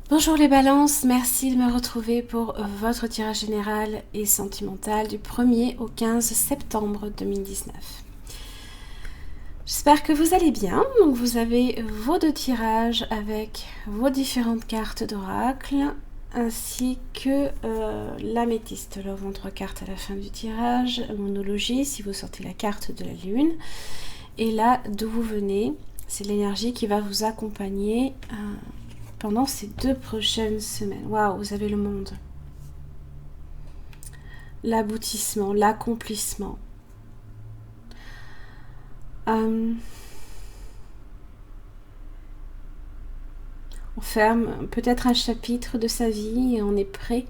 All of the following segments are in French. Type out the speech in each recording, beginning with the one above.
Bonjour les balances, merci de me retrouver pour votre tirage général et sentimental du 1er au 15 septembre 2019. J'espère que vous allez bien. Donc vous avez vos deux tirages avec vos différentes cartes d'oracle ainsi que l'améthyste, le 23 cartes à la fin du tirage, monologie si vous sortez la carte de la lune. Et là d'où vous venez, c'est l'énergie qui va vous accompagner pendant ces 2 prochaines semaines. Waouh, vous avez le monde. L'aboutissement, l'accomplissement. On ferme peut-être un chapitre de sa vie et on est prêt,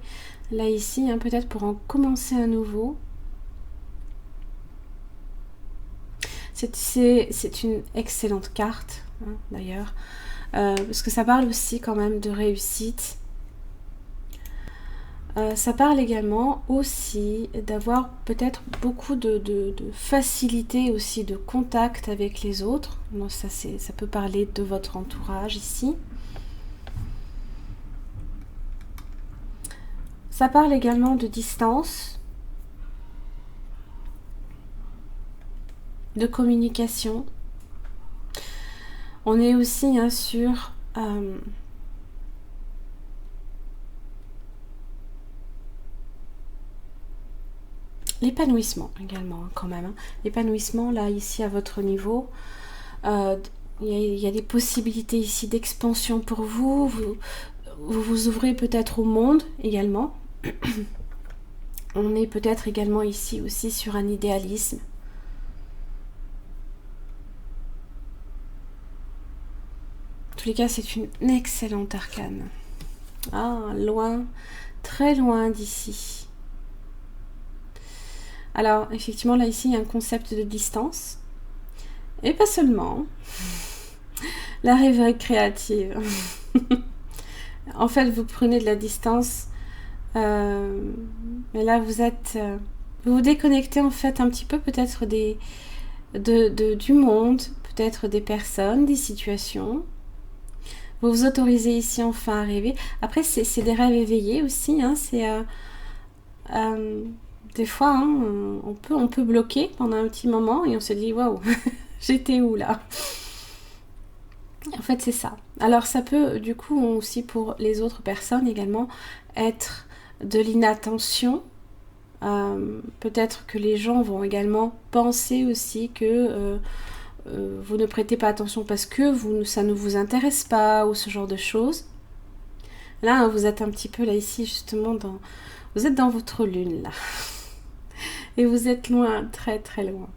là ici, peut-être pour en commencer un nouveau. C'est une excellente carte, d'ailleurs, parce que ça parle aussi quand même de réussite. Ça parle également aussi d'avoir peut-être beaucoup de facilité aussi de contact avec les autres. Donc ça peut parler de votre entourage ici. Ça parle également de distance, de communication. On est aussi sur l'épanouissement également quand même. L'épanouissement là ici à votre niveau. Il y a des possibilités ici d'expansion pour vous. Vous ouvrez peut-être au monde également. On est peut-être également ici aussi sur un idéalisme. En tous les cas, c'est une excellente arcane. Loin, très loin d'ici. Alors, effectivement, là, ici, il y a un concept de distance. Et pas seulement. La rêverie créative. En fait, vous prenez de la distance. Mais là, vous vous déconnectez, en fait, un petit peu, peut-être, du monde, peut-être des personnes, des situations. Vous vous autorisez ici, enfin, à rêver. Après, c'est des rêves éveillés aussi. Des fois, on peut bloquer pendant un petit moment et on se dit waouh, j'étais où là? En fait, c'est ça. Alors, ça peut, du coup, aussi pour les autres personnes également, être de l'inattention. Peut-être que les gens vont également penser aussi que vous ne prêtez pas attention parce que ça ne vous intéresse pas ou ce genre de choses. Là, vous êtes un petit peu là ici, justement, vous êtes dans votre lune, là. Et vous êtes loin, très très loin.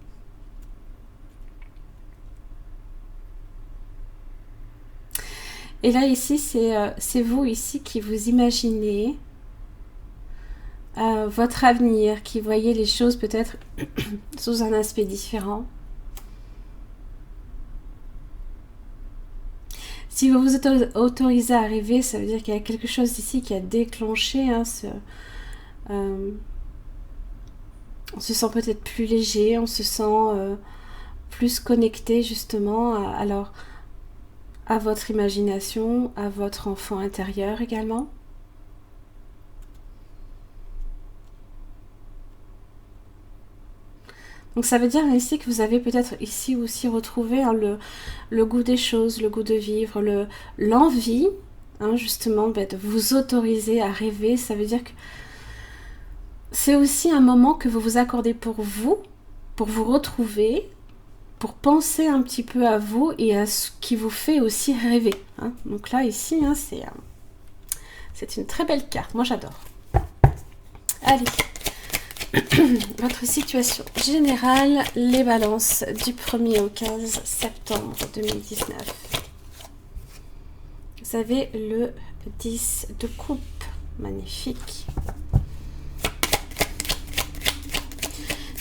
Et là ici, c'est vous ici qui vous imaginez votre avenir, qui voyez les choses peut-être sous un aspect différent. Si vous vous autorisez à rêver, ça veut dire qu'il y a quelque chose ici qui a déclenché on se sent peut-être plus léger, on se sent plus connecté justement à votre imagination, à votre enfant intérieur également. Donc ça veut dire ici que vous avez peut-être ici aussi retrouvé le goût des choses, le goût de vivre, l'envie, justement, de vous autoriser à rêver. Ça veut dire que c'est aussi un moment que vous vous accordez pour vous retrouver, pour penser un petit peu à vous et à ce qui vous fait aussi rêver. Donc là, ici, c'est une très belle carte. Moi, j'adore. Allez. Votre situation générale, les balances du 1er au 15 septembre 2019. Vous avez le 10 de coupe. Magnifique.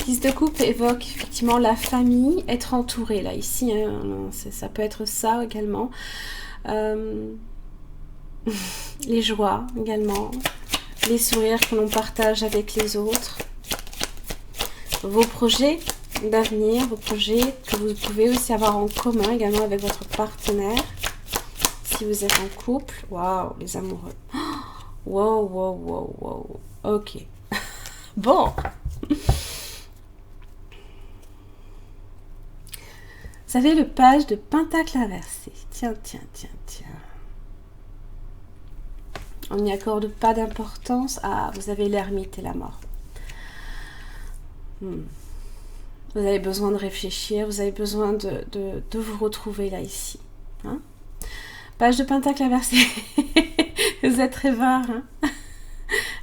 10 de coupe évoque effectivement la famille, être entouré là ici, ça peut être ça également, les joies également, les sourires que l'on partage avec les autres, vos projets d'avenir, vos projets que vous pouvez aussi avoir en commun également avec votre partenaire, si vous êtes en couple. Waouh, les amoureux. Wow, wow, wow, wow. Ok. Bon. Vous avez le page de Pentacle inversé. Tiens, tiens, tiens, tiens. On n'y accorde pas d'importance. Ah, vous avez l'ermite et la mort. Vous avez besoin de réfléchir. Vous avez besoin de vous retrouver là, ici. Hein? Page de Pentacle inversé. Vous êtes rêveur. Hein?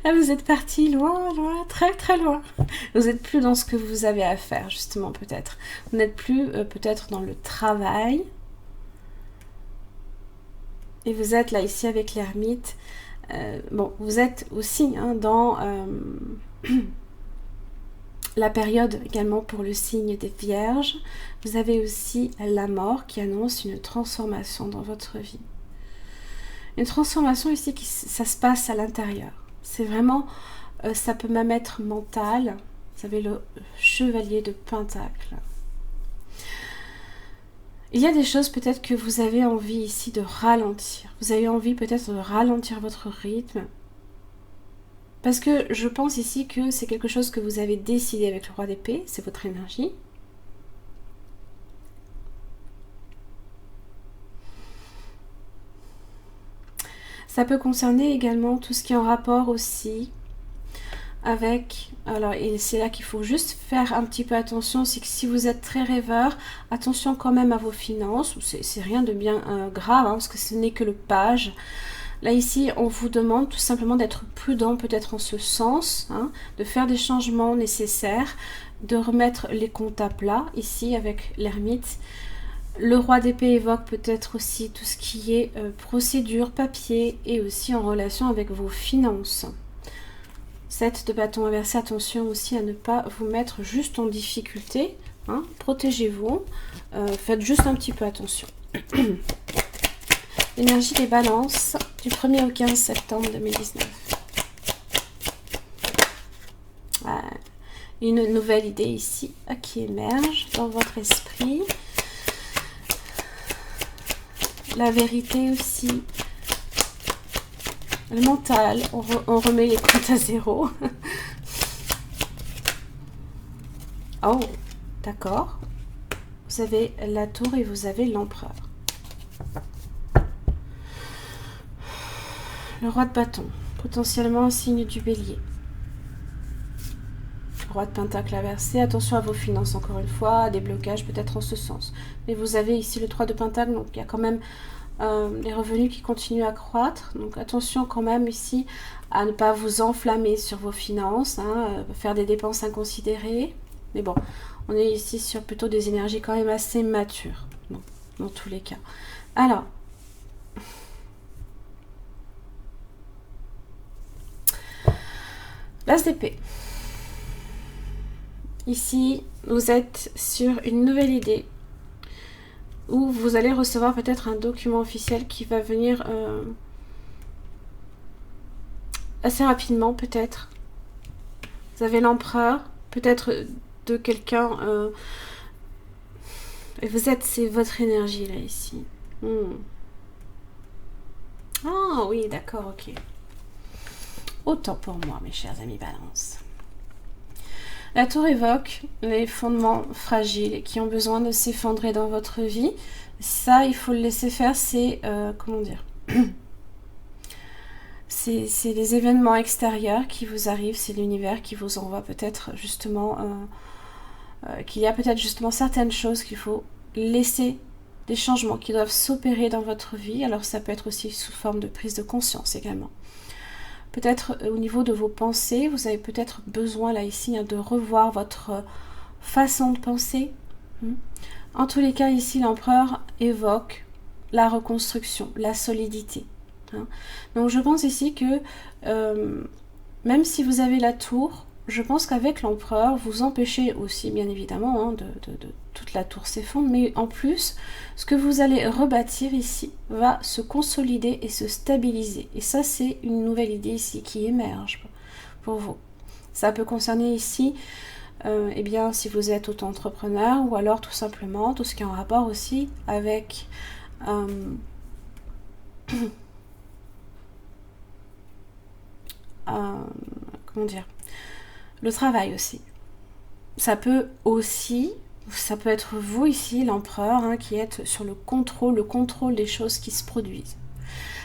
Là, vous êtes parti loin, loin, très, très loin. Vous n'êtes plus dans ce que vous avez à faire, justement, peut-être. Vous n'êtes plus, peut-être, dans le travail. Et vous êtes là, ici, avec l'ermite. Bon, vous êtes aussi hein, dans la période également pour le signe des Vierges. Vous avez aussi la mort qui annonce une transformation dans votre vie. Une transformation ici, ça se passe à l'intérieur. C'est vraiment, ça peut même être mental. Vous avez le chevalier de Pentacle. Il y a des choses peut-être que vous avez envie ici de ralentir. Vous avez envie peut-être de ralentir votre rythme. Parce que je pense ici que c'est quelque chose que vous avez décidé avec le roi d'épée. C'est votre énergie. Ça peut concerner également tout ce qui est en rapport aussi avec... Alors, et c'est là qu'il faut juste faire un petit peu attention, c'est que si vous êtes très rêveur, attention quand même à vos finances. C'est rien de bien grave, hein, parce que ce n'est que le page. Là, ici, on vous demande tout simplement d'être prudent, peut-être en ce sens, hein, de faire des changements nécessaires, de remettre les comptes à plat, ici, avec l'ermite. Le roi d'épée évoque peut-être aussi tout ce qui est procédure, papier et aussi en relation avec vos finances. 7 de bâton inversé, attention aussi à ne pas vous mettre juste en difficulté. Hein, protégez-vous, faites juste un petit peu attention. L'énergie des balances du 1er au 15 septembre 2019. Voilà. Une nouvelle idée ici qui émerge dans votre esprit. La vérité aussi, le mental, on remet les comptes à zéro. Oh, d'accord. Vous avez la tour et vous avez l'empereur. Le roi de bâton, potentiellement un signe du bélier. Le roi de pentacle inversé, attention à vos finances encore une fois, à des blocages peut-être en ce sens. Mais vous avez ici le 3 de pentacle, donc il y a quand même les revenus qui continuent à croître. Donc attention quand même ici à ne pas vous enflammer sur vos finances, hein, faire des dépenses inconsidérées. Mais bon, on est ici sur plutôt des énergies quand même assez matures, dans tous les cas. Alors, l'as d'épée. Ici, vous êtes sur une nouvelle idée où vous allez recevoir peut-être un document officiel qui va venir assez rapidement peut-être. Vous avez l'empereur, peut-être de quelqu'un et vous êtes, c'est votre énergie là ici. Ah oui, d'accord, ok. Autant pour moi, mes chers amis Balance. La tour évoque les fondements fragiles qui ont besoin de s'effondrer dans votre vie. Ça, il faut le laisser faire, c'est... comment dire c'est les événements extérieurs qui vous arrivent, c'est l'univers qui vous envoie peut-être justement... qu'il y a peut-être justement certaines choses qu'il faut laisser, des changements qui doivent s'opérer dans votre vie. Alors ça peut être aussi sous forme de prise de conscience également. Peut-être au niveau de vos pensées, vous avez peut-être besoin là ici de revoir votre façon de penser. En tous les cas, ici, l'empereur évoque la reconstruction, la solidité. Donc je pense ici que même si vous avez la tour, je pense qu'avec l'empereur, vous empêchez aussi, bien évidemment, de toute la tour s'effondre, mais en plus, ce que vous allez rebâtir ici va se consolider et se stabiliser. Et ça, c'est une nouvelle idée ici qui émerge pour vous. Ça peut concerner ici, eh bien, si vous êtes auto-entrepreneur, ou alors tout simplement tout ce qui est en rapport aussi avec comment dire, le travail aussi. Ça peut être vous ici, l'empereur, hein, qui êtes sur le contrôle des choses qui se produisent.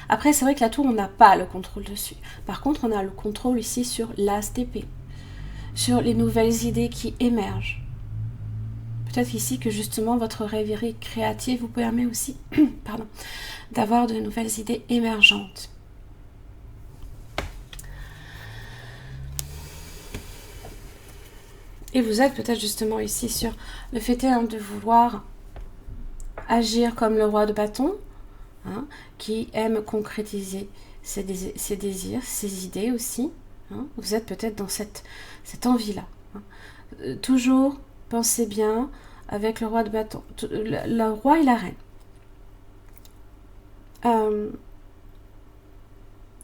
Après, c'est vrai que la tour, on n'a pas le contrôle dessus. Par contre, on a le contrôle ici sur l'as d'épée, sur les nouvelles idées qui émergent. Peut-être ici que justement votre rêverie créative vous permet aussi pardon, d'avoir de nouvelles idées émergentes. Et vous êtes peut-être justement ici sur le fait de vouloir agir comme le roi de bâton, hein, qui aime concrétiser ses désirs, ses idées aussi. Hein. Vous êtes peut-être dans cette envie-là. Hein. Toujours pensez bien avec le roi de bâton, le roi et la reine.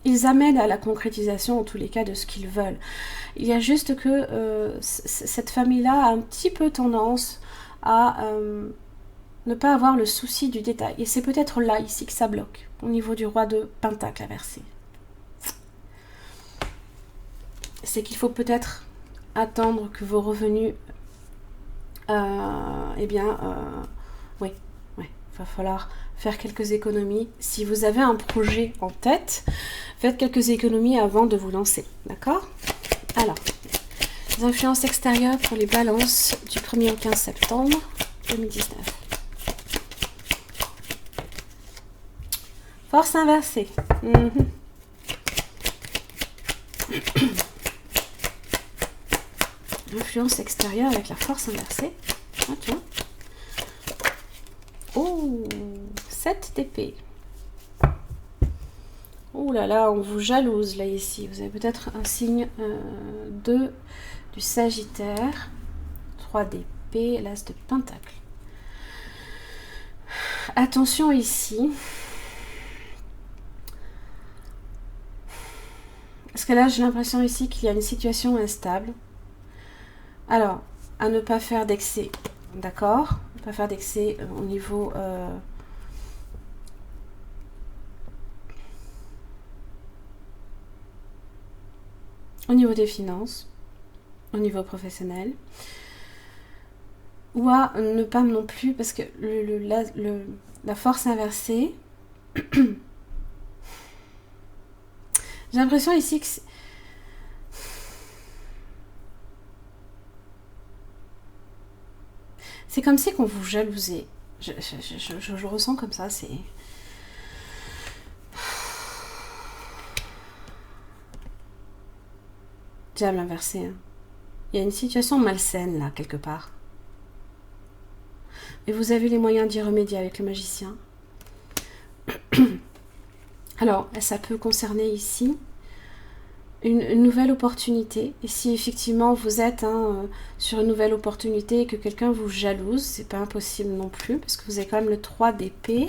Ils amènent à la concrétisation en tous les cas de ce qu'ils veulent. Il y a juste que cette famille-là a un petit peu tendance à ne pas avoir le souci du détail. Et c'est peut-être là, ici, que ça bloque, au niveau du roi de Pentacle inversé. C'est qu'il faut peut-être attendre que vos revenus... oui, il va falloir faire quelques économies. Si vous avez un projet en tête, faites quelques économies avant de vous lancer, d'accord? Alors, les influences extérieures pour les balances du 1er au 15 septembre 2019. Force inversée. Influence extérieure avec la force inversée. Ah, tiens. Oh, 7 d'épée. Oh là là, on vous jalouse là ici. Vous avez peut-être un signe du Sagittaire. 3 d'épée, l'as de Pentacle. Attention ici. Parce que là, j'ai l'impression ici qu'il y a une situation instable. Alors, à ne pas faire d'excès. D'accord? Ne pas faire d'excès au niveau... au niveau des finances, au niveau professionnel, ou à ne pas non plus, parce que la force inversée, j'ai l'impression ici que c'est comme si qu'on vous jalousait. Je ressens comme ça, c'est... Diable inversé. Hein. Il y a une situation malsaine là, quelque part. Et vous avez les moyens d'y remédier avec le magicien. Alors, ça peut concerner ici une nouvelle opportunité. Et si effectivement vous êtes sur une nouvelle opportunité et que quelqu'un vous jalouse, c'est pas impossible non plus, parce que vous avez quand même le 3 d'épée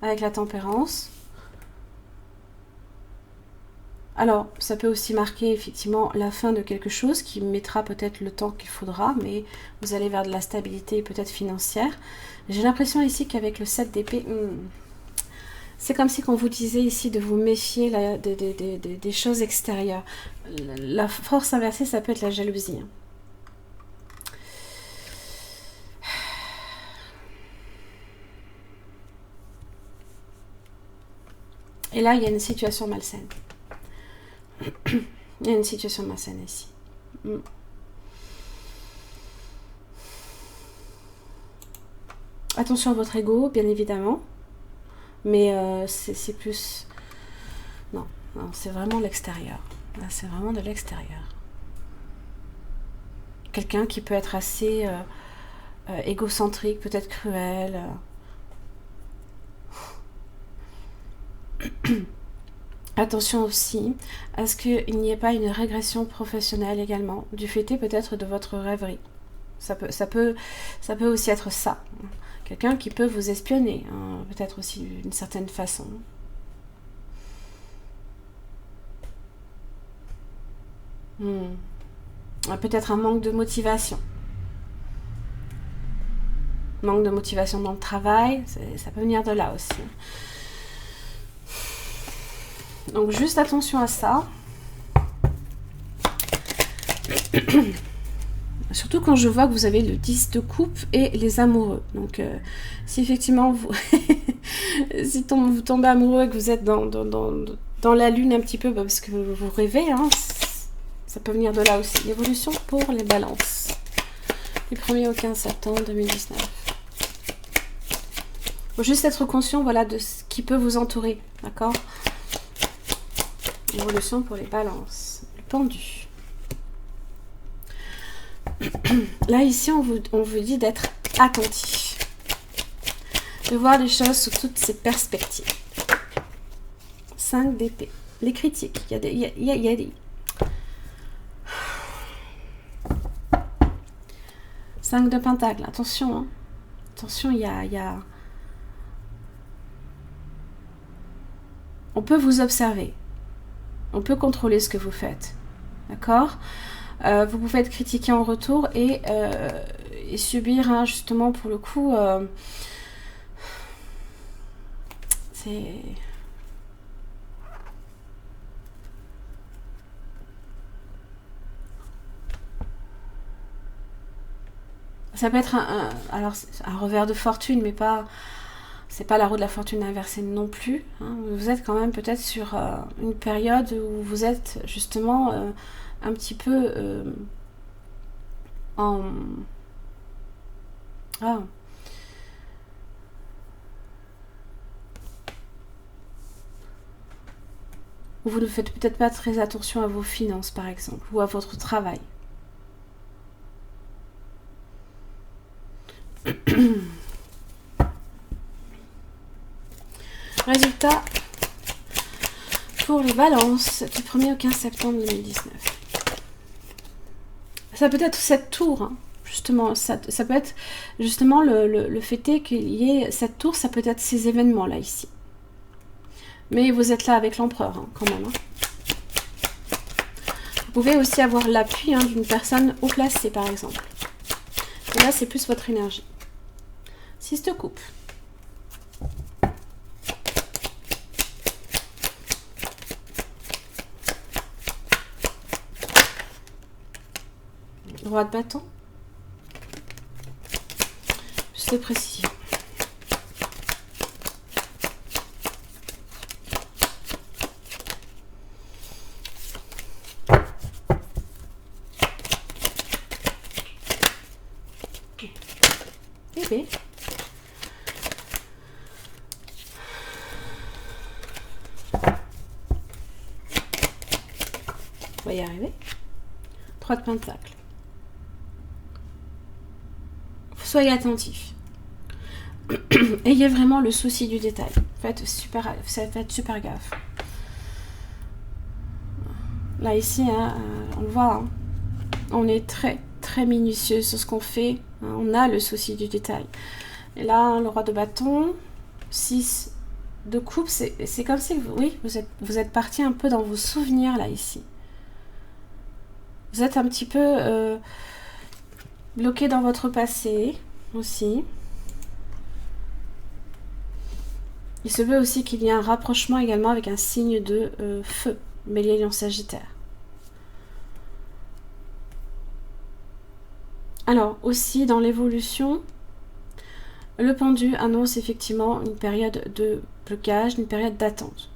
avec la tempérance. Alors, ça peut aussi marquer effectivement la fin de quelque chose qui mettra peut-être le temps qu'il faudra, mais vous allez vers de la stabilité peut-être financière. J'ai l'impression ici qu'avec le 7 d'épée, c'est comme si on vous disait ici de vous méfier là, des choses extérieures. La force inversée, ça peut être la jalousie. Et là, il y a une situation malsaine. Il y a une situation malsaine ici. Attention à votre ego, bien évidemment. Mais c'est plus... Non, c'est vraiment l'extérieur. Là, c'est vraiment de l'extérieur. Quelqu'un qui peut être assez égocentrique, peut-être cruel. Attention aussi à ce qu'il n'y ait pas une régression professionnelle également, du fait peut-être de votre rêverie. Ça peut aussi être ça. Quelqu'un qui peut vous espionner, hein, peut-être aussi d'une certaine façon. Peut-être un manque de motivation. Manque de motivation dans le travail, ça peut venir de là aussi. Donc juste attention à ça. Surtout quand je vois que vous avez le 10 de coupe et les amoureux. Donc si effectivement vous si vous tombez amoureux et que vous êtes dans la lune un petit peu, bah, parce que vous rêvez, hein, ça peut venir de là aussi. L'évolution pour les balances. Du 1er au 15 septembre 2019. Il faut juste être conscient, voilà, de ce qui peut vous entourer, d'accord? L'évolution pour les balances. Le pendu. Là, ici, on vous dit d'être attentif. De voir les choses sous toutes ces perspectives. 5 d'épée. Les critiques. Il y a des... 5 de pentacle. Attention, hein. Attention, il y a... On peut vous observer. On peut contrôler ce que vous faites. D'accord? Vous pouvez être critiqué en retour et subir, hein, justement, pour le coup... c'est... Ça peut être alors, un revers de fortune, mais pas... C'est pas la roue de la fortune inversée non plus. Hein. Vous êtes quand même peut-être sur une période où vous êtes justement un petit peu en... Ah. Où vous ne faites peut-être pas très attention à vos finances, par exemple, ou à votre travail. Résultat pour les balances du 1er au 15 septembre 2019. Ça peut être cette tour, hein, justement. Ça peut être justement le fait qu'il y ait cette tour, ça peut être ces événements-là, ici. Mais vous êtes là avec l'empereur, hein, quand même. Hein. Vous pouvez aussi avoir l'appui, hein, d'une personne haut placée, par exemple. Et là, c'est plus votre énergie. 6 de coupe. Roi de bâton. Plus de précision. Épée. On va y arriver. 3 de pentacle. Soyez attentif. Ayez vraiment le souci du détail. Faites super gaffe. Là, ici, hein, on le voit, hein, on est très, très minutieux sur ce qu'on fait. Hein, on a le souci du détail. Et là, hein, le roi de bâton, 6 de coupe, c'est comme si, oui, vous êtes parti un peu dans vos souvenirs, là, ici. Vous êtes un petit peu... bloqué dans votre passé aussi. Il se peut aussi qu'il y ait un rapprochement également avec un signe de feu, Bélier, Lion, Sagittaire. Alors aussi dans l'évolution, le pendu annonce effectivement une période de blocage, une période d'attente.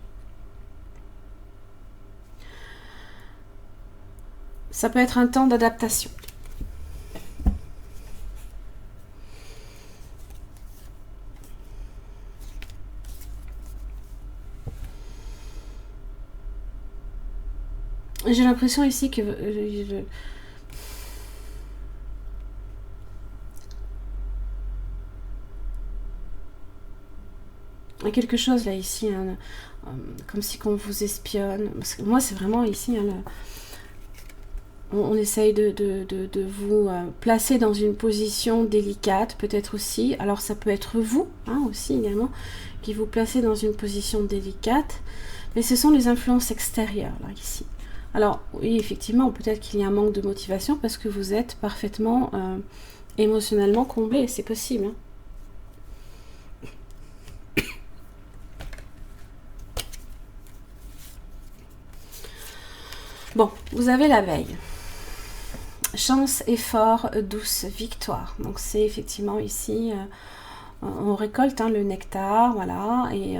Ça peut être un temps d'adaptation. J'ai l'impression ici que il y a quelque chose là ici, hein, comme si qu'on vous espionne. Parce que moi c'est vraiment ici, hein, on essaye de vous placer dans une position délicate, peut-être aussi. Alors ça peut être vous, hein, aussi également, qui vous placez dans une position délicate. Mais ce sont les influences extérieures là ici. Alors, oui, effectivement, peut-être qu'il y a un manque de motivation parce que vous êtes parfaitement émotionnellement comblé, c'est possible. Hein. Bon, vous avez la veille. Chance, effort, douce, victoire. Donc c'est effectivement ici, on récolte hein, le nectar, voilà, et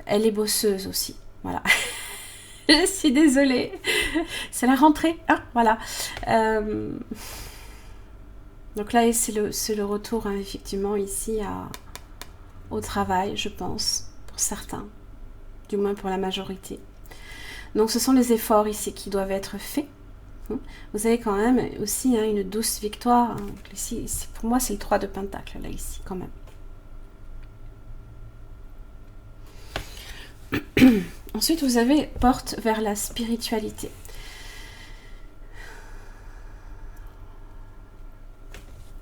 elle est bosseuse aussi, voilà. Je suis désolée, c'est la rentrée, hein, voilà. Donc là, c'est le retour, hein, effectivement, ici au travail, je pense, pour certains, du moins pour la majorité. Donc ce sont les efforts ici qui doivent être faits. Vous avez quand même aussi hein, une douce victoire. Hein. Ici, pour moi, c'est le 3 de Pentacle, là, ici, quand même. Ensuite, vous avez porte vers la spiritualité.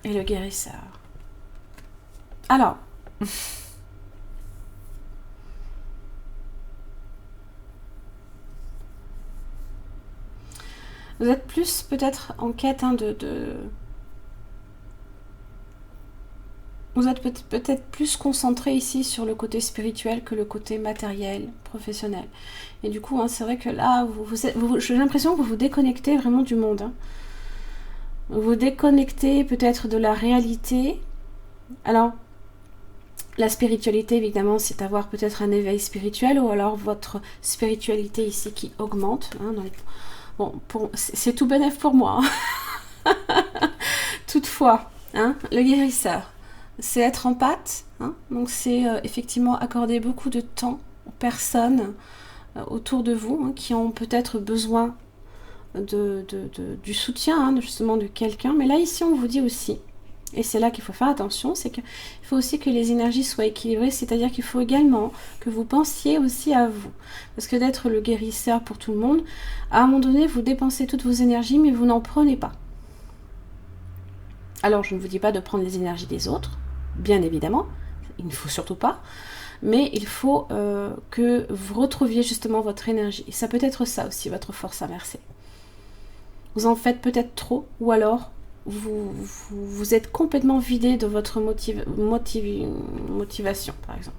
Et le guérisseur. Alors, vous êtes plus peut-être en quête hein, Vous êtes peut-être plus concentré ici sur le côté spirituel que le côté matériel, professionnel. Et du coup, hein, c'est vrai que là, j'ai l'impression que vous vous déconnectez vraiment du monde. Hein. Vous vous déconnectez peut-être de la réalité. Alors, la spiritualité, évidemment, c'est avoir peut-être un éveil spirituel ou alors votre spiritualité ici qui augmente. Hein, bon, c'est tout bénef pour moi. Hein. Toutefois, hein, le guérisseur, c'est être en pâte. Hein, donc, c'est effectivement accorder beaucoup de temps aux personnes autour de vous hein, qui ont peut-être besoin du soutien, hein, justement, de quelqu'un. Mais là, ici, on vous dit aussi, et c'est là qu'il faut faire attention, c'est qu'il faut aussi que les énergies soient équilibrées, c'est-à-dire qu'il faut également que vous pensiez aussi à vous. Parce que d'être le guérisseur pour tout le monde, à un moment donné, vous dépensez toutes vos énergies, mais vous n'en prenez pas. Alors, je ne vous dis pas de prendre les énergies des autres, bien évidemment, il ne faut surtout pas, mais il faut que vous retrouviez justement votre énergie. Et ça peut être ça aussi, votre force inversée. Vous en faites peut-être trop, ou alors vous êtes complètement vidé de votre motivation, par exemple.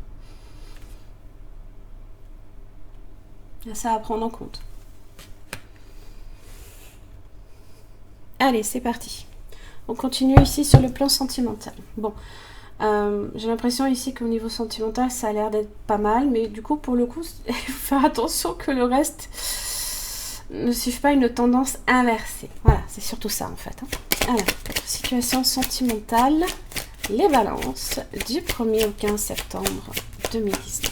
Il y a ça à prendre en compte. Allez, c'est parti. On continue ici sur le plan sentimental. Bon, j'ai l'impression ici qu'au niveau sentimental, ça a l'air d'être pas mal, mais du coup, pour le coup, il faut faire attention que le reste ne suive pas une tendance inversée. Voilà, c'est surtout ça en fait. Hein. Alors, situation sentimentale, les balances, du 1er au 15 septembre 2019.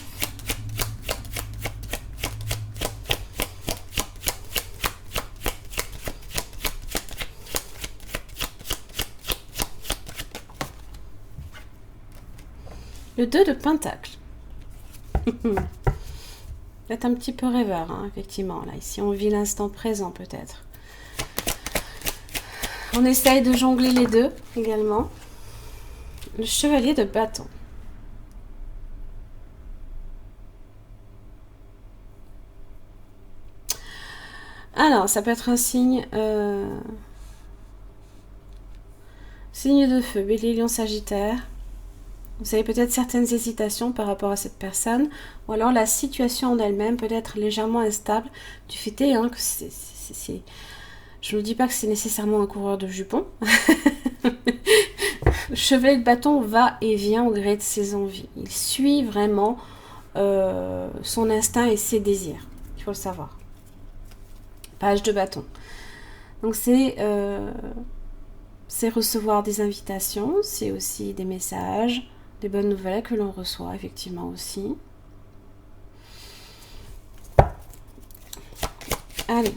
Le 2 de Pentacle. Vous êtes un petit peu rêveur, hein, effectivement. Là, ici, on vit l'instant présent, peut-être. On essaye de jongler les deux, également. Le chevalier de bâton. Alors, ça peut être un signe... signe de feu, Bélier, Lion, Sagittaire. Vous avez peut-être certaines hésitations par rapport à cette personne, ou alors la situation en elle-même peut être légèrement instable, du fait hein, que c'est... Je ne vous dis pas que c'est nécessairement un coureur de jupons. Le chevalier de bâton va et vient au gré de ses envies. Il suit vraiment son instinct et ses désirs. Il faut le savoir. Page de bâton. Donc c'est recevoir des invitations, c'est aussi des messages, des bonnes nouvelles que l'on reçoit effectivement aussi. Allez,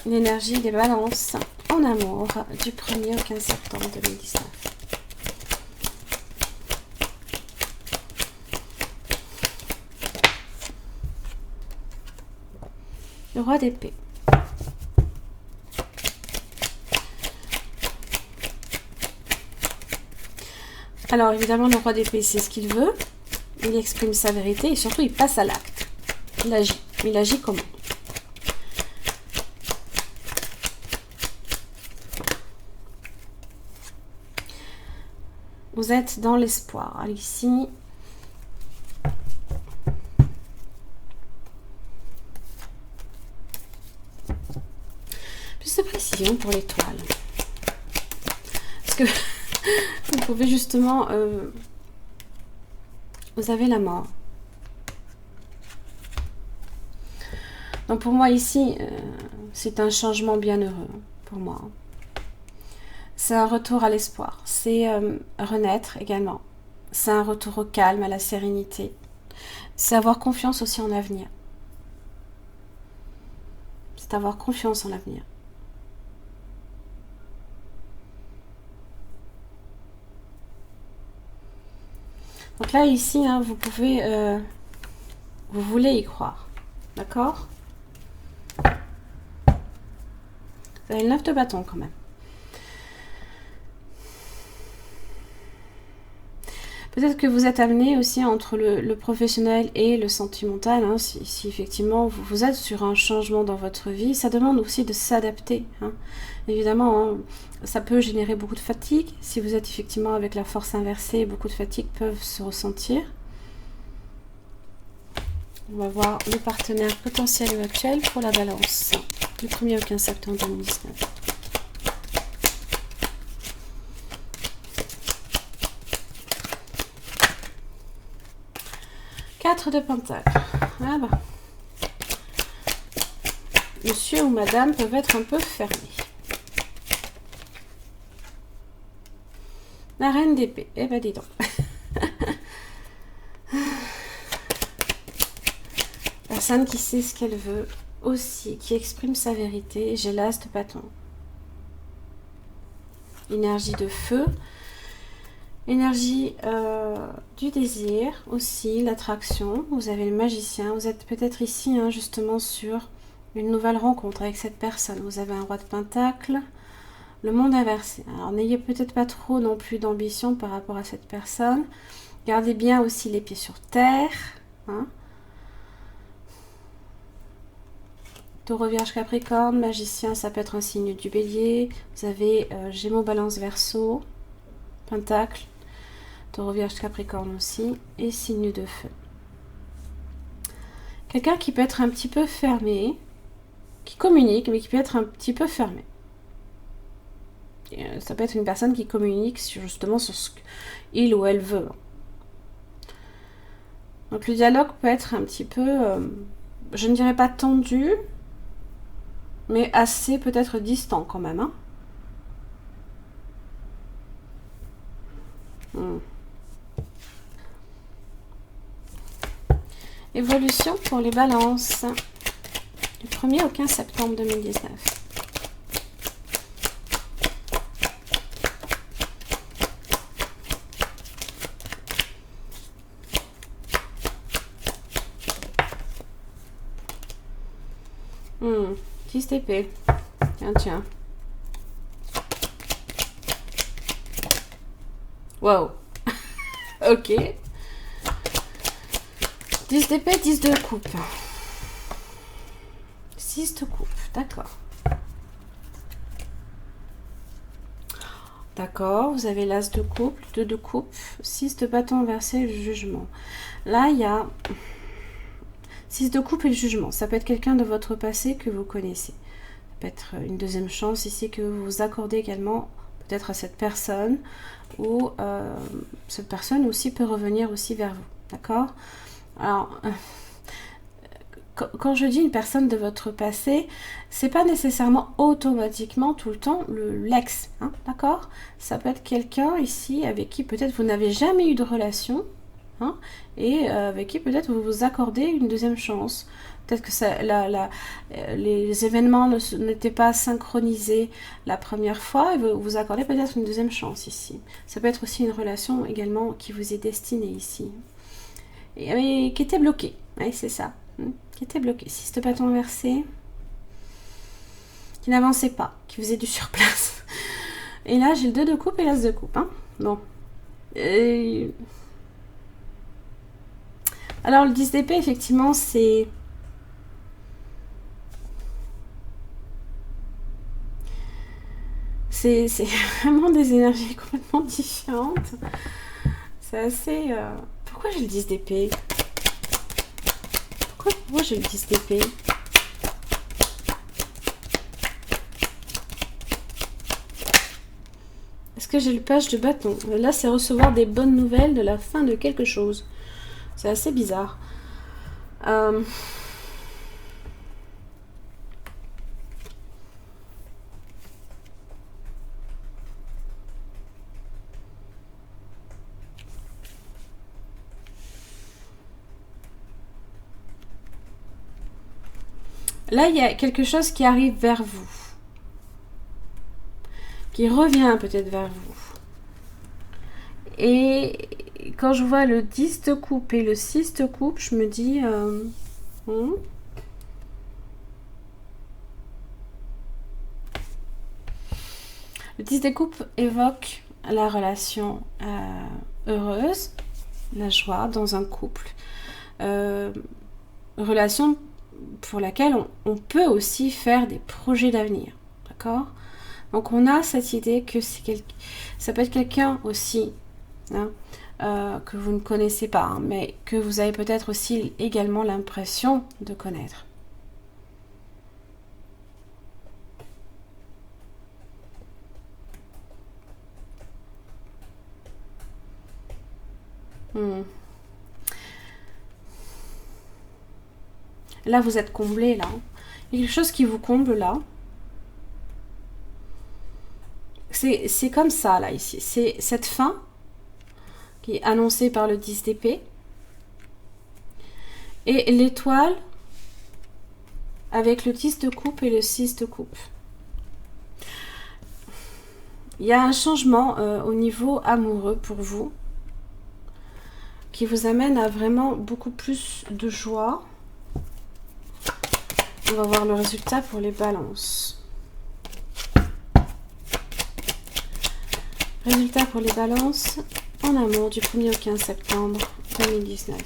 l'énergie des balances en amour du 1er au 15 septembre 2019. Le roi d'épée. Alors évidemment, le roi d'épée, c'est ce qu'il veut. Il exprime sa vérité et surtout, il passe à l'acte. Il agit. Il agit comment? Vous êtes dans l'espoir. Alors ici, décision pour l'étoile. Parce que vous pouvez justement... vous avez la mort. Donc pour moi ici, c'est un changement bien heureux pour moi. C'est un retour à l'espoir. C'est renaître également. C'est un retour au calme, à la sérénité. C'est avoir confiance aussi en l'avenir. C'est avoir confiance en l'avenir. Donc là, ici, hein, vous pouvez... vous voulez y croire. D'accord? Vous avez le 9 de bâton quand même. Peut-être que vous êtes amené aussi entre le professionnel et le sentimental. Hein, si effectivement vous êtes sur un changement dans votre vie, ça demande aussi de s'adapter. Hein. Évidemment, hein, ça peut générer beaucoup de fatigue. Si vous êtes effectivement avec la force inversée, beaucoup de fatigue peuvent se ressentir. On va voir le partenaire potentiel ou actuel pour la balance. Du 1er au 15 septembre 2019. 4 de Pentacle. Ah bah. Monsieur ou madame peuvent être un peu fermés. La reine d'épée. Eh ben dis donc. Personne qui sait ce qu'elle veut aussi, qui exprime sa vérité. J'ai l'as de bâton. Énergie de feu. Énergie du désir aussi, l'attraction. Vous avez le magicien. Vous êtes peut-être ici hein, justement sur une nouvelle rencontre avec cette personne. Vous avez un roi de pentacle, le monde inversé. Alors n'ayez peut-être pas trop non plus d'ambition par rapport à cette personne. Gardez bien aussi les pieds sur terre. Hein. Taureau, Vierge, Capricorne, magicien, ça peut être un signe du bélier. Vous avez Gémeaux, Balance, Verseau, Pentacle. Taureau, Vierge, Capricorne aussi, et signe de feu. Quelqu'un qui peut être un petit peu fermé, qui communique, mais qui peut être un petit peu fermé. Et, ça peut être une personne qui communique justement sur ce qu'il ou elle veut. Donc le dialogue peut être un petit peu, je ne dirais pas tendu, mais assez peut-être distant quand même. Hein. Évolution pour les balances. Du 1er au 15 septembre 2019. Petite épée. Tiens, tiens. Wow. Ok. 10 d'épée, 10 de coupe. 6 de coupe, d'accord. D'accord, vous avez l'as de coupe, 2 de coupe, 6 de bâton inversé, le jugement. Là, il y a 6 de coupe et le jugement. Ça peut être quelqu'un de votre passé que vous connaissez. Ça peut être une deuxième chance ici que vous vous accordez également peut-être à cette personne ou cette personne aussi peut revenir aussi vers vous. D'accord ? Alors, quand je dis une personne de votre passé, c'est pas nécessairement automatiquement tout le temps l'ex, hein, d'accord? Ça peut être quelqu'un ici avec qui peut-être vous n'avez jamais eu de relation, hein, et avec qui peut-être vous vous accordez une deuxième chance. Peut-être que les événements n'étaient pas synchronisés la première fois, et vous vous accordez peut-être une deuxième chance ici. Ça peut être aussi une relation également qui vous est destinée ici. Et qui était bloquée, oui, c'est ça. Qui était bloqué, 6 de bâton inversé, qui n'avançait pas, qui faisait du surplace. Et là, j'ai le 2 de coupe et l'as de coupe. Hein. Bon. Alors, le 10 d'épée, effectivement, c'est... C'est vraiment des énergies complètement différentes. C'est assez... Pourquoi j'ai le 10 d'épée ? Pourquoi j'ai le 10 d'épée ? Est-ce que j'ai le page de bâton? Là, c'est recevoir des bonnes nouvelles de la fin de quelque chose. C'est assez bizarre. Là, il y a quelque chose qui arrive vers vous. Qui revient peut-être vers vous. Et quand je vois le 10 de coupe et le 6 de coupe, je me dis... Le 10 de coupe évoque la relation heureuse, la joie dans un couple. Relation pour laquelle on peut aussi faire des projets d'avenir. D'accord? Donc on a cette idée que ça peut être quelqu'un aussi, hein, que vous ne connaissez pas, hein, mais que vous avez peut-être aussi également l'impression de connaître. Là, vous êtes comblé, là. Il y a quelque chose qui vous comble, là. C'est comme ça, là, ici. C'est cette fin qui est annoncée par le 10 d'épée. Et l'étoile avec le 10 de coupe et le 6 de coupe. Il y a un changement au niveau amoureux pour vous qui vous amène à vraiment beaucoup plus de joie. On va voir le résultat pour les balances. Résultat pour les balances en amour du 1er au 15 septembre 2019.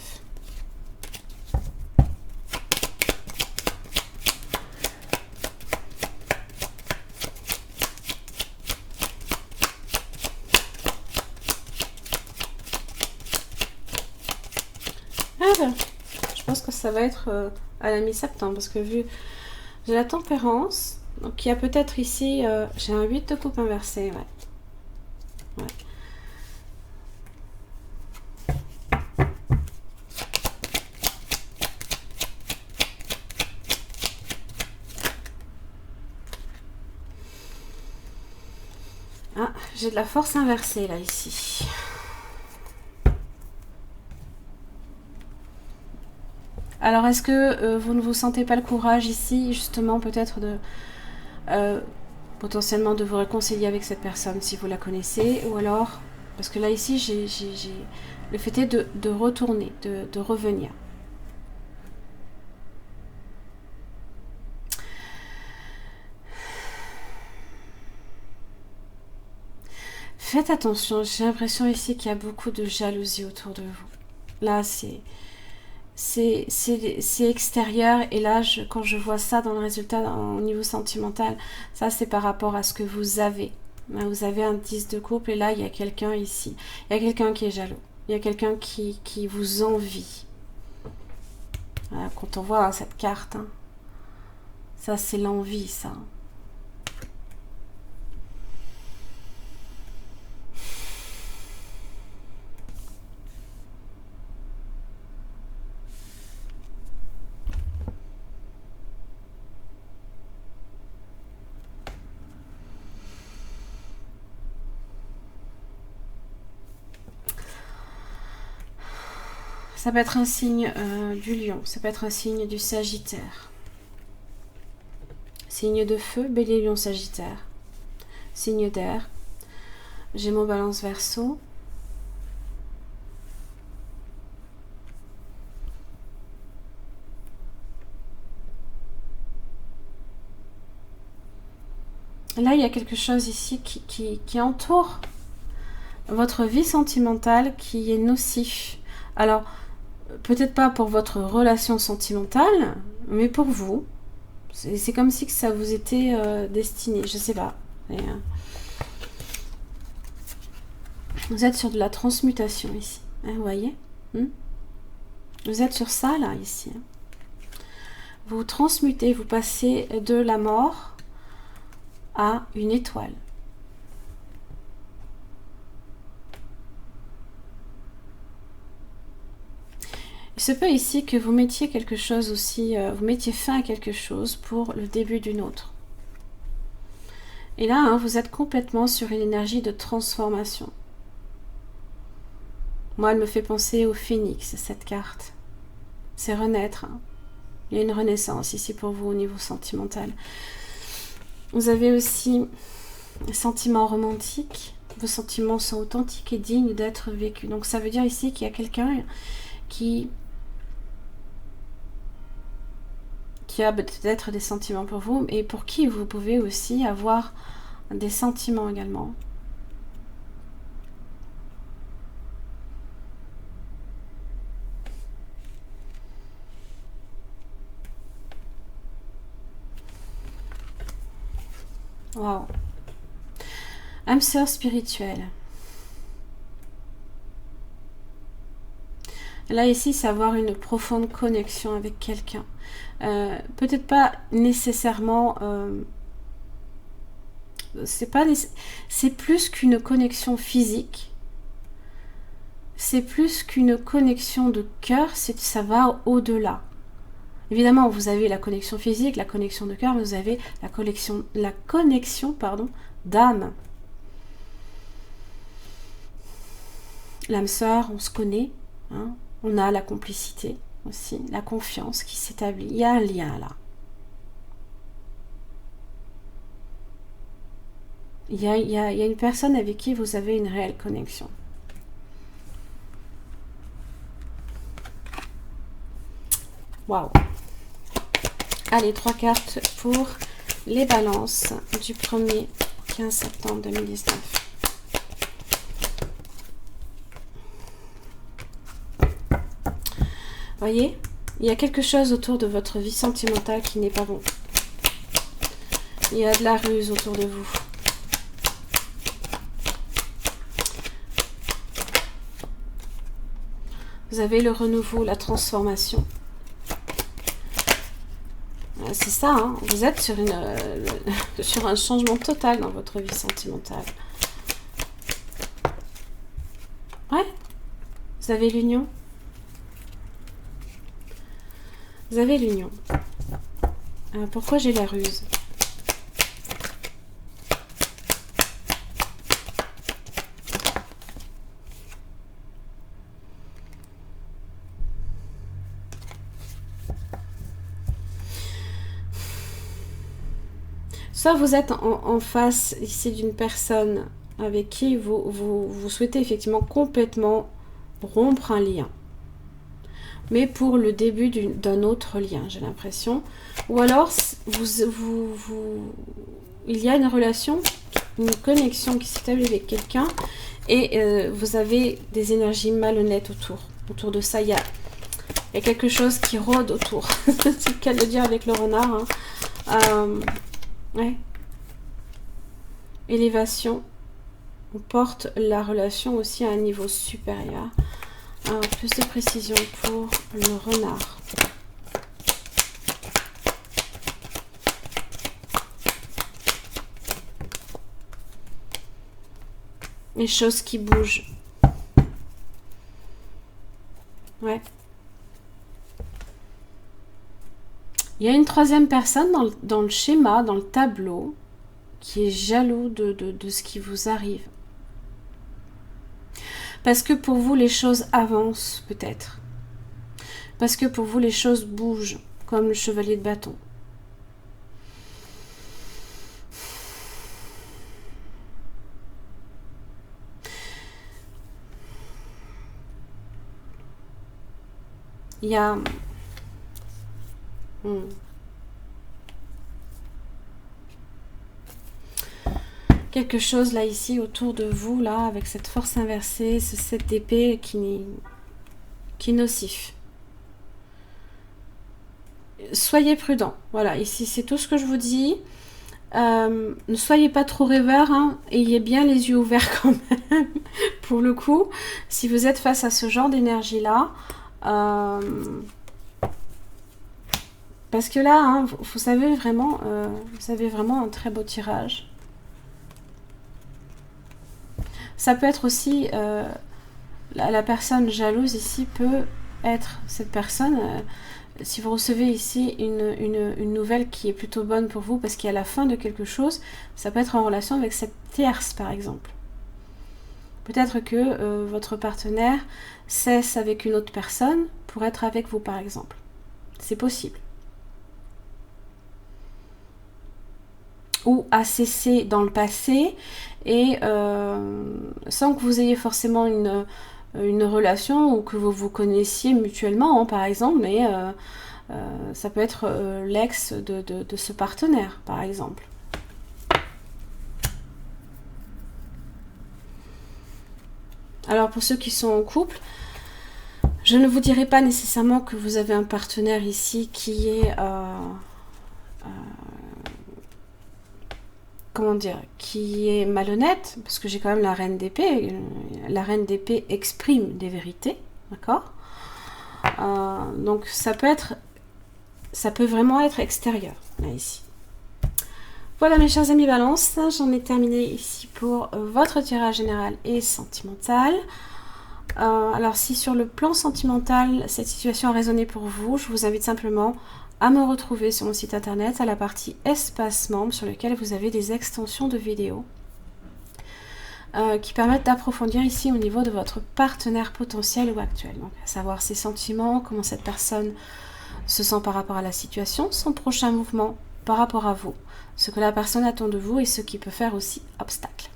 Ah ben, je pense que ça va être à la mi-septembre parce que vu j'ai la tempérance, donc il y a peut-être ici, j'ai un 8 de coupe inversé, ouais. Ah, j'ai de la force inversée là ici. Alors est-ce que vous ne vous sentez pas le courage ici justement peut-être de potentiellement de vous réconcilier avec cette personne si vous la connaissez, ou alors parce que là ici j'ai le fait est de retourner, de revenir. Faites attention, j'ai l'impression ici qu'il y a beaucoup de jalousie autour de vous. Là, c'est extérieur, et là, quand je vois ça dans le résultat au niveau sentimental, ça c'est par rapport à ce que vous avez. Vous avez un 10 de couple, et là, il y a quelqu'un ici. Il y a quelqu'un qui est jaloux. Il y a quelqu'un qui vous envie. Voilà, quand on voit cette carte, hein, ça c'est l'envie, ça. Ça peut être un signe du lion, ça peut être un signe du sagittaire. Signe de feu, bélier, lion, sagittaire. Signe d'air, gémeaux, balance, verseau. Là, il y a quelque chose ici qui entoure votre vie sentimentale qui est nocif. Alors, peut-être pas pour votre relation sentimentale, mais pour vous. C'est comme si que ça vous était destiné, je sais pas. Et, vous êtes sur de la transmutation ici, hein, vous voyez, vous êtes sur ça là, ici. Vous transmutez, vous passez de la mort à une étoile. se peut ici que vous mettiez quelque chose aussi, vous mettiez fin à quelque chose pour le début d'une autre. Et là, hein, vous êtes complètement sur une énergie de transformation. Moi, elle me fait penser au phénix, cette carte. C'est renaître. Hein. Il y a une renaissance ici pour vous au niveau sentimental. Vous avez aussi des sentiments romantiques. Vos sentiments sont authentiques et dignes d'être vécus. Donc ça veut dire ici qu'il y a quelqu'un qui a peut-être des sentiments pour vous et pour qui vous pouvez aussi avoir des sentiments également. Waouh. Âme sœur spirituelle. Là, ici, c'est avoir une profonde connexion avec quelqu'un. Peut-être pas nécessairement... c'est plus qu'une connexion physique. C'est plus qu'une connexion de cœur. Ça va au-delà. Évidemment, vous avez la connexion physique, la connexion de cœur, mais vous avez la connexion d'âme. L'âme sœur, on se connaît. Hein, on a la complicité aussi, la confiance qui s'établit. Il y a un lien là. Il y a une personne avec qui vous avez une réelle connexion. Waouh. Allez, 3 cartes pour les balances du 1er 15 septembre 2019. Voyez, il y a quelque chose autour de votre vie sentimentale qui n'est pas bon. Il y a de la ruse autour de vous. Vous avez le renouveau, la transformation. C'est ça, hein, vous êtes sur un changement total dans votre vie sentimentale. Ouais, vous avez l'union. Vous avez l'union. Pourquoi j'ai la ruse? Soit vous êtes en face ici d'une personne avec qui vous souhaitez effectivement complètement rompre un lien. Mais pour le début d'un autre lien, j'ai l'impression. Ou alors, il y a une relation, une connexion qui s'établit avec quelqu'un et vous avez des énergies malhonnêtes autour de ça. Il y a quelque chose qui rôde autour. C'est le cas de le dire avec le renard. Hein. Ouais. Élévation. On porte la relation aussi à un niveau supérieur. Plus de précision pour le renard. Les choses qui bougent. Ouais. Il y a une troisième personne dans le schéma, dans le tableau, qui est jaloux de ce qui vous arrive. Parce que pour vous, les choses avancent, peut-être. Parce que pour vous, les choses bougent, comme le chevalier de bâton. Il y a... quelque chose là ici autour de vous là avec cette force inversée, ce 7 d'épée qui est nocif. Soyez prudent. Voilà, ici c'est tout ce que je vous dis. Ne soyez pas trop rêveurs, hein, ayez bien les yeux ouverts quand même. Pour le coup, si vous êtes face à ce genre d'énergie là, parce que là, hein, vous avez vraiment un très beau tirage. Ça peut être aussi, la personne jalouse ici peut être cette personne. Si vous recevez ici une nouvelle qui est plutôt bonne pour vous parce qu'il y a la fin de quelque chose, ça peut être en relation avec cette tierce par exemple. Peut-être que votre partenaire cesse avec une autre personne pour être avec vous par exemple. C'est possible. Ou a cessé dans le passé et sans que vous ayez forcément une relation ou que vous vous connaissiez mutuellement, hein, par exemple, mais ça peut être l'ex de ce partenaire, par exemple. Alors, pour ceux qui sont en couple, je ne vous dirai pas nécessairement que vous avez un partenaire ici qui est... comment dire, qui est malhonnête, parce que j'ai quand même la reine d'épée. La reine d'épée exprime des vérités, d'accord? Donc ça peut vraiment être extérieur, là, ici. Voilà mes chers amis Balance, j'en ai terminé ici pour votre tirage général et sentimental. Alors si sur le plan sentimental, cette situation a résonné pour vous, je vous invite simplement à me retrouver sur mon site internet à la partie espace membre sur lequel vous avez des extensions de vidéos qui permettent d'approfondir ici au niveau de votre partenaire potentiel ou actuel. Donc à savoir ses sentiments, comment cette personne se sent par rapport à la situation, son prochain mouvement par rapport à vous, ce que la personne attend de vous et ce qui peut faire aussi obstacle.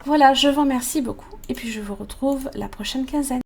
Voilà, je vous remercie beaucoup et puis je vous retrouve la prochaine quinzaine.